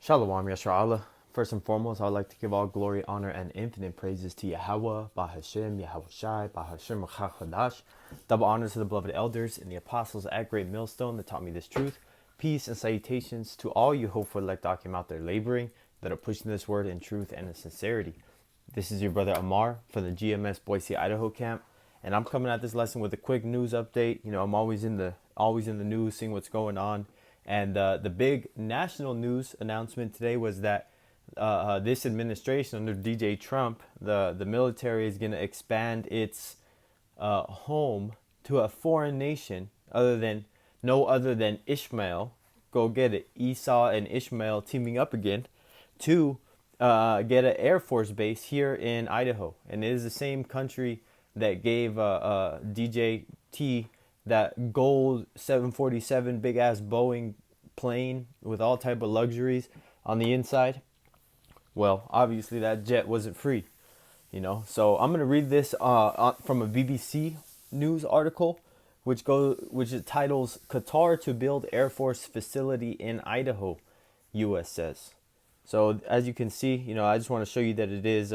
Shalom, Yasharallah. First and foremost, I would like to give all glory, honor, and infinite praises to Yahweh, Bahashem, Yahweh Shai, Bahashem Chadash. Double honors to the beloved elders and the apostles at Great Millstone that taught me this truth. Peace and salutations to all you hopeful elect Akim out there laboring that are pushing this word in truth and in sincerity. This is your brother Amar from the GMS Boise, Idaho camp, and I'm coming at this lesson with a quick news update. I'm always in the news, seeing what's going on. And the big national news announcement today was that this administration under DJ Trump, the military is going to expand its home to a foreign nation no other than Ishmael. Go get it. Esau and Ishmael teaming up again to get an Air Force base here in Idaho. And it is the same country that gave DJ T that gold 747 big ass Boeing plane with all type of luxuries on the inside. Well, obviously that jet wasn't free, So I'm gonna read this from a BBC News article, which it titles "Qatar to build Air Force facility in Idaho," U.S. says. So as you can see, I just want to show you that it is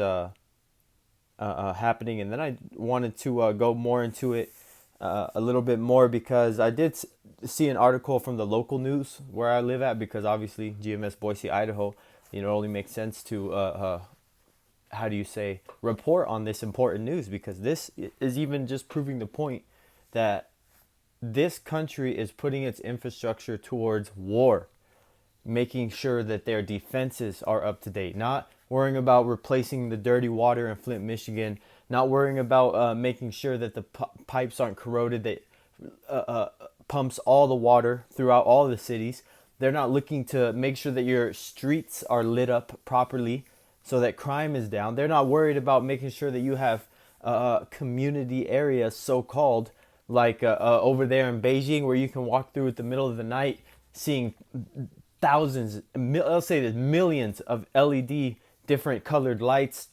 happening, and then I wanted to go more into it a little bit more because I did see an article from the local news where I live at, because obviously GMS Boise, Idaho, it only makes sense to report on this important news, because this is even just proving the point that this country is putting its infrastructure towards war, making sure that their defenses are up to date, not worrying about replacing the dirty water in Flint, Michigan, not worrying about making sure that the pipes aren't corroded, that pumps all the water throughout all the cities. They're not looking to make sure that your streets are lit up properly so that crime is down. They're not worried about making sure that you have community areas, so-called, like over there in Beijing, where you can walk through at the middle of the night seeing thousands, let's say there's millions of LED different colored lights,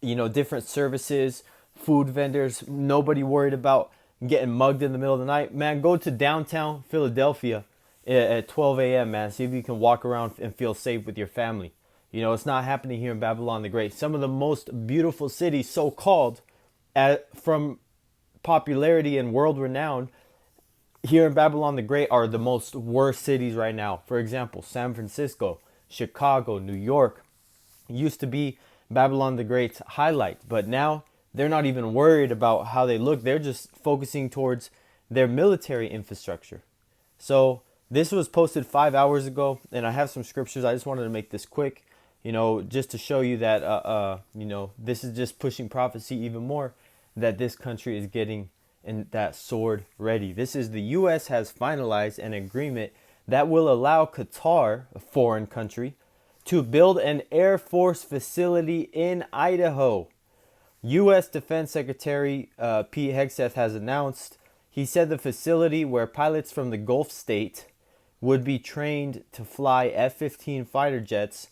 different services, food vendors, nobody worried about getting mugged in the middle of the night. Man, go to downtown Philadelphia at 12 a.m., man. See if you can walk around and feel safe with your family. It's not happening here in Babylon the Great. Some of the most beautiful cities, so-called, from popularity and world renown, here in Babylon the Great are the most worst cities right now. For example, San Francisco, Chicago, New York used to be Babylon the Great's highlight, but now they're not even worried about how they look. They're just focusing towards their military infrastructure. So this was posted 5 hours ago, and I have some scriptures. I just wanted to make this quick, just to show you that, this is just pushing prophecy even more, that this country is getting in that sword ready. This is the U.S. has finalized an agreement that will allow Qatar, a foreign country, to build an Air Force facility in Idaho. U.S. Defense Secretary Pete Hegseth has announced. He said the facility, where pilots from the Gulf state would be trained to fly F-15 fighter jets,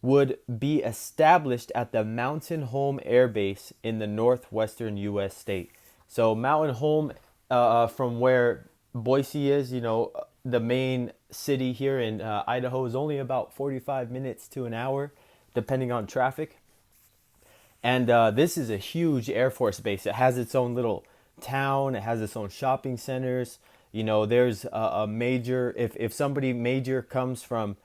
would be established at the Mountain Home Air Base in the northwestern U.S. state. So Mountain Home, from where Boise is, the main city here in Idaho, is only about 45 minutes to an hour, depending on traffic. And this is a huge Air Force base. It has its own little town. It has its own shopping centers. There's a major, if somebody major comes from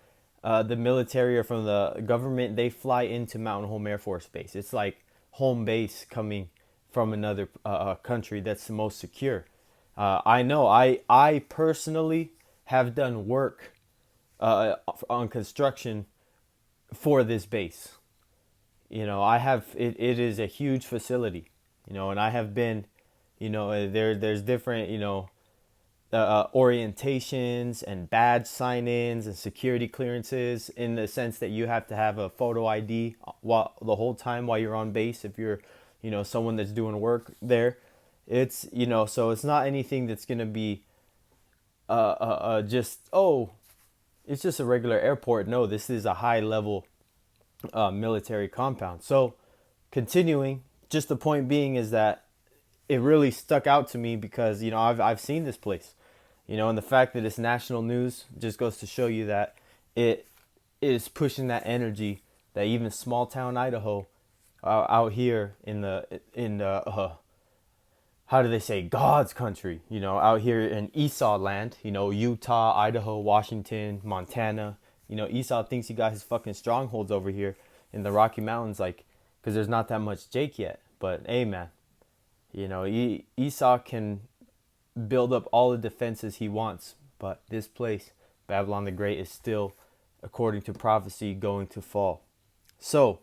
the military or from the government, they fly into Mountain Home Air Force Base. It's like home base coming from another country that's the most secure. I know. I personally have done work on construction for this base. I have, it is a huge facility, and I have been, there's different, orientations and badge sign-ins and security clearances, in the sense that you have to have a photo ID the whole time while you're on base if you're, someone that's doing work there. It's, so it's not anything that's going to be it's just a regular airport. No, this is a high level military compound. So continuing, just the point being is that it really stuck out to me because, I've seen this place, and the fact that it's national news just goes to show you that it is pushing that energy that even small town Idaho, out here in how do they say, God's country, out here in Esau land, Utah, Idaho, Washington, Montana, Esau thinks he got his fucking strongholds over here in the Rocky Mountains, like, because there's not that much Jake yet. But hey, man, Esau can build up all the defenses he wants, but this place, Babylon the Great, is still, according to prophecy, going to fall. So,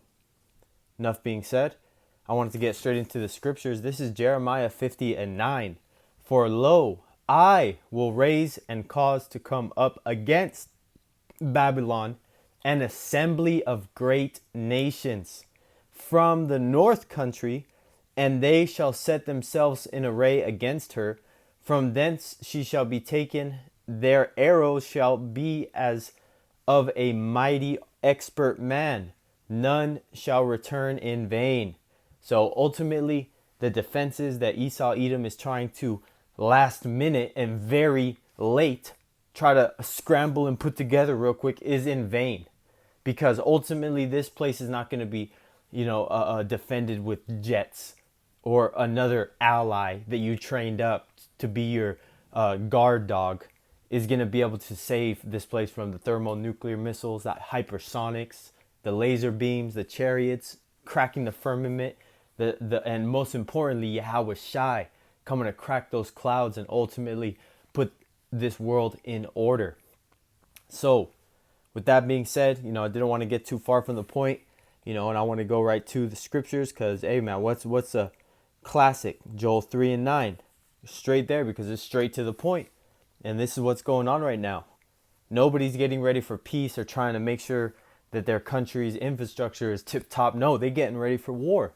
enough being said, I wanted to get straight into the scriptures. This is Jeremiah 50:9. For lo, I will raise and cause to come up against Babylon an assembly of great nations from the north country, and they shall set themselves in array against her. From thence she shall be taken. Their arrows shall be as of a mighty expert man. None shall return in vain. So ultimately, the defenses that Esau Edom is trying to last minute and very late try to scramble and put together real quick is in vain. Because ultimately this place is not going to be, defended with jets or another ally that you trained up to be your guard dog is going to be able to save this place from the thermonuclear missiles, that hypersonics, the laser beams, the chariots, cracking the firmament, and most importantly, Yahweh Shai coming to crack those clouds and ultimately put this world in order. So, with that being said, I didn't want to get too far from the point, and I want to go right to the scriptures because, hey, man, what's a classic? Joel 3:9, straight there because it's straight to the point. And this is what's going on right now. Nobody's getting ready for peace or trying to make sure that their country's infrastructure is tip top. No, they're getting ready for war.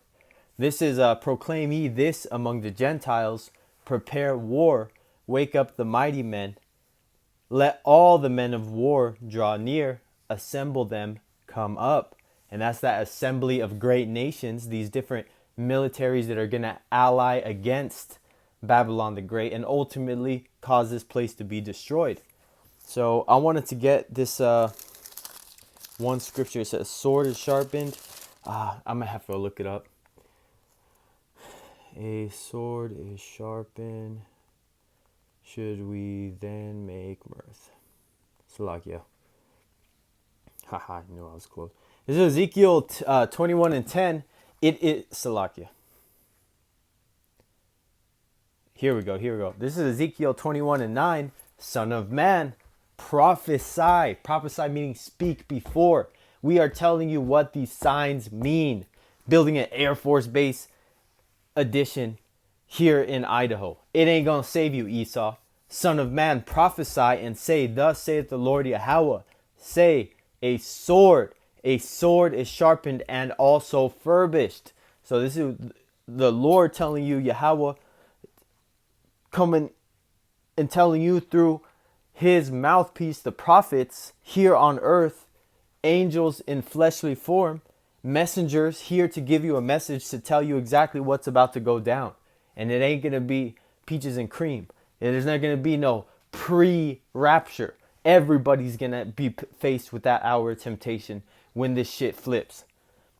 This is proclaim ye this among the Gentiles, prepare war, wake up the mighty men. Let all the men of war draw near, assemble them, come up. And that's that assembly of great nations, these different militaries that are going to ally against Babylon the Great and ultimately cause this place to be destroyed. So I wanted to get this one scripture. It says, sword is sharpened. I'm going to have to look it up. A sword is sharpened. Should we then make mirth? Salakia. Haha, I knew I was close. This is Ezekiel 21:10. It is Salakia. Here we go. This is Ezekiel 21:9. Son of man, prophesy. Prophesy meaning speak before. We are telling you what these signs mean. Building an Air Force base edition here in Idaho. It ain't gonna save you, Esau. Son of man, prophesy and say, thus saith the Lord Yahweh. Say, a sword is sharpened and also furbished. So this is the Lord telling you, Yahweh, coming and telling you through his mouthpiece, the prophets here on earth, angels in fleshly form, messengers here to give you a message to tell you exactly what's about to go down. And it ain't going to be peaches and cream. There's not going to be no pre-rapture. Everybody's going to be faced with that hour of temptation when this shit flips.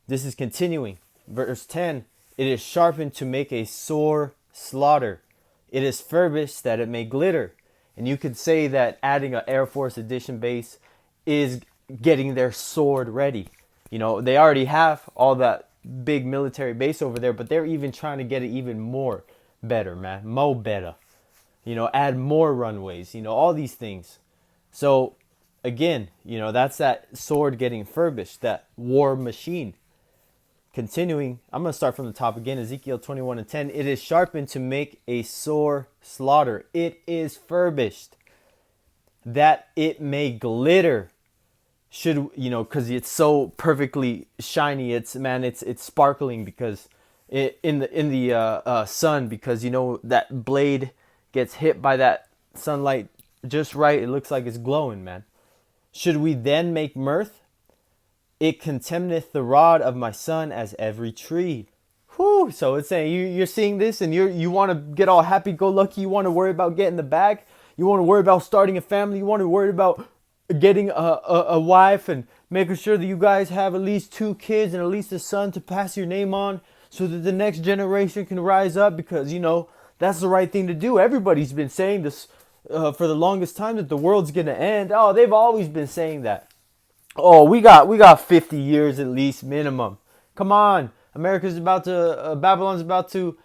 This is continuing. Verse 10, it is sharpened to make a sore slaughter. It is furbished that it may glitter. And you could say that adding an Air Force Edition base is getting their sword ready. They already have all that big military base over there, but they're even trying to get it even more better, man. Mo better. Add more runways, all these things. So, again, that's that sword getting furbished, that war machine. Continuing, I'm going to start from the top again. Ezekiel 21:10. It is sharpened to make a sore slaughter. It is furbished that it may glitter. Because it's so perfectly shiny. It's sparkling because in the sun, because that blade gets hit by that sunlight just right. It looks like it's glowing, man. Should we then make mirth? It contemneth the rod of my son as every tree. Whew. So it's saying you're seeing this and you want to get all happy-go-lucky. You want to worry about getting the bag. You want to worry about starting a family. You want to worry about getting a wife and making sure that you guys have at least 2 kids and at least a son to pass your name on so that the next generation can rise up, because, that's the right thing to do. Everybody's been saying this for the longest time, that the world's going to end. Oh, they've always been saying that. Oh, we got 50 years at least minimum. Come on. Babylon's about to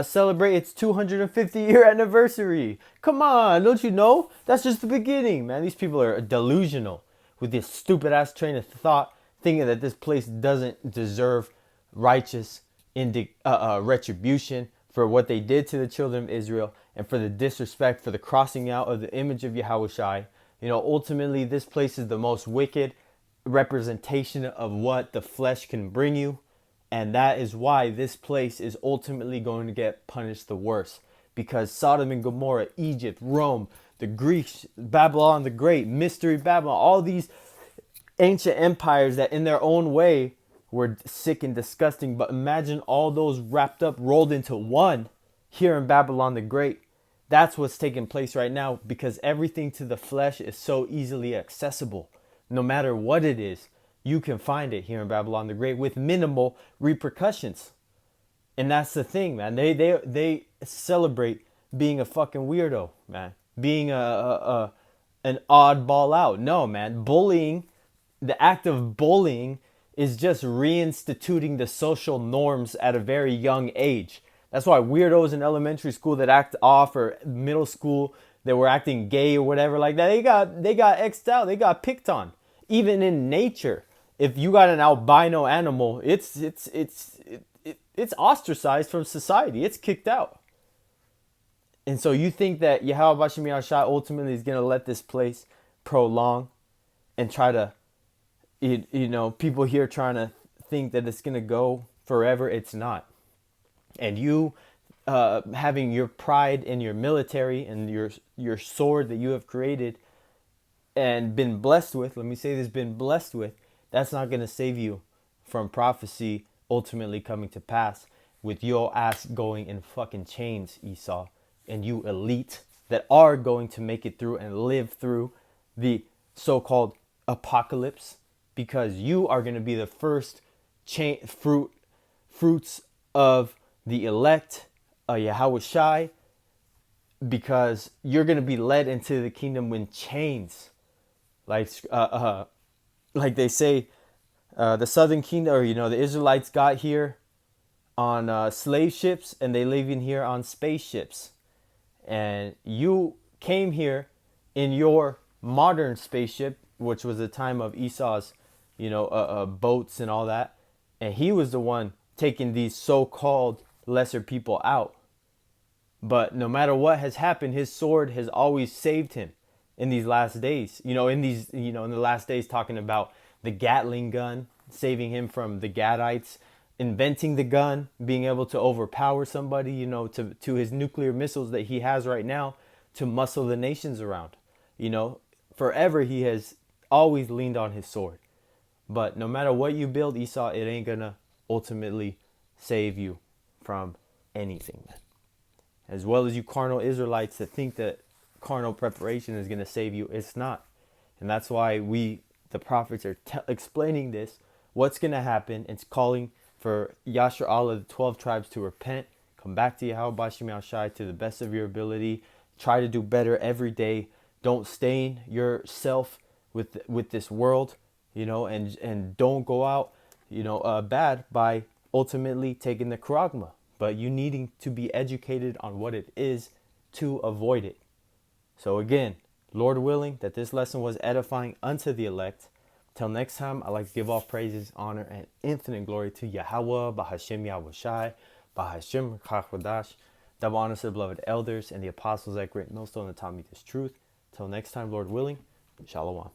celebrate its 250-year anniversary. Come on, don't you know? That's just the beginning, man. These people are delusional with this stupid ass train of thought, thinking that this place doesn't deserve righteous retribution for what they did to the children of Israel, and for the disrespect, for the crossing out of the image of Yahushai. Ultimately, this place is the most wicked representation of what the flesh can bring you. And that is why this place is ultimately going to get punished the worst. Because Sodom and Gomorrah, Egypt, Rome, the Greeks, Babylon the Great, Mystery Babylon, all these ancient empires that in their own way were sick and disgusting. But imagine all those wrapped up, rolled into one here in Babylon the Great. That's what's taking place right now, because everything to the flesh is so easily accessible. No matter what it is, you can find it here in Babylon the Great with minimal repercussions. And that's the thing, man. They celebrate being a fucking weirdo, man. Being an oddball out. No, man. Bullying, the act of bullying is just reinstituting the social norms at a very young age. That's why weirdos in elementary school that act off, or middle school that were acting gay or whatever like that, they got X'd out. They got picked on. Even in nature, if you got an albino animal, it's ostracized from society. It's kicked out. And so you think that Yahweh Bashem Yahushua ultimately is going to let this place prolong and try to, people here trying to think that it's going to go forever. It's not. And you having your pride in your military and your sword that you have created and been blessed with, that's not going to save you from prophecy ultimately coming to pass, with your ass going in fucking chains, Esau, and you elite that are going to make it through and live through the so-called apocalypse, because you are going to be the first fruits of the elect, Yahushai, because you're going to be led into the kingdom in chains. Like they say, the southern kingdom, or, the Israelites got here on slave ships, and they leaving here on spaceships. And you came here in your modern spaceship, which was the time of Esau's, boats and all that. And he was the one taking these so-called lesser people out. But no matter what has happened, his sword has always saved him in these last days. In the last days, talking about the Gatling gun, saving him from the Gadites, inventing the gun, being able to overpower somebody, to his nuclear missiles that he has right now, to muscle the nations around. Forever he has always leaned on his sword. But no matter what you build, Esau, it ain't gonna ultimately save you from anything, man. As well as you carnal Israelites that think that carnal preparation is going to save you, it's not. And that's why the prophets, are explaining this, what's going to happen. It's calling for Yashar Allah, the 12 tribes, to repent, come back to Yahweh Bashem Yahushai to the best of your ability, try to do better every day. Don't stain yourself with this world, and don't go out, bad by ultimately taking the charagma. But you needing to be educated on what it is to avoid it. So again, Lord willing, that this lesson was edifying unto the elect. Till next time, I'd like to give all praises, honor, and infinite glory to Yahweh, Bahashem Yahushai, Bahashem Chachwadash. Double honor to the beloved elders and the apostles that great millstone that taught me this truth. Till next time, Lord willing, Shalom.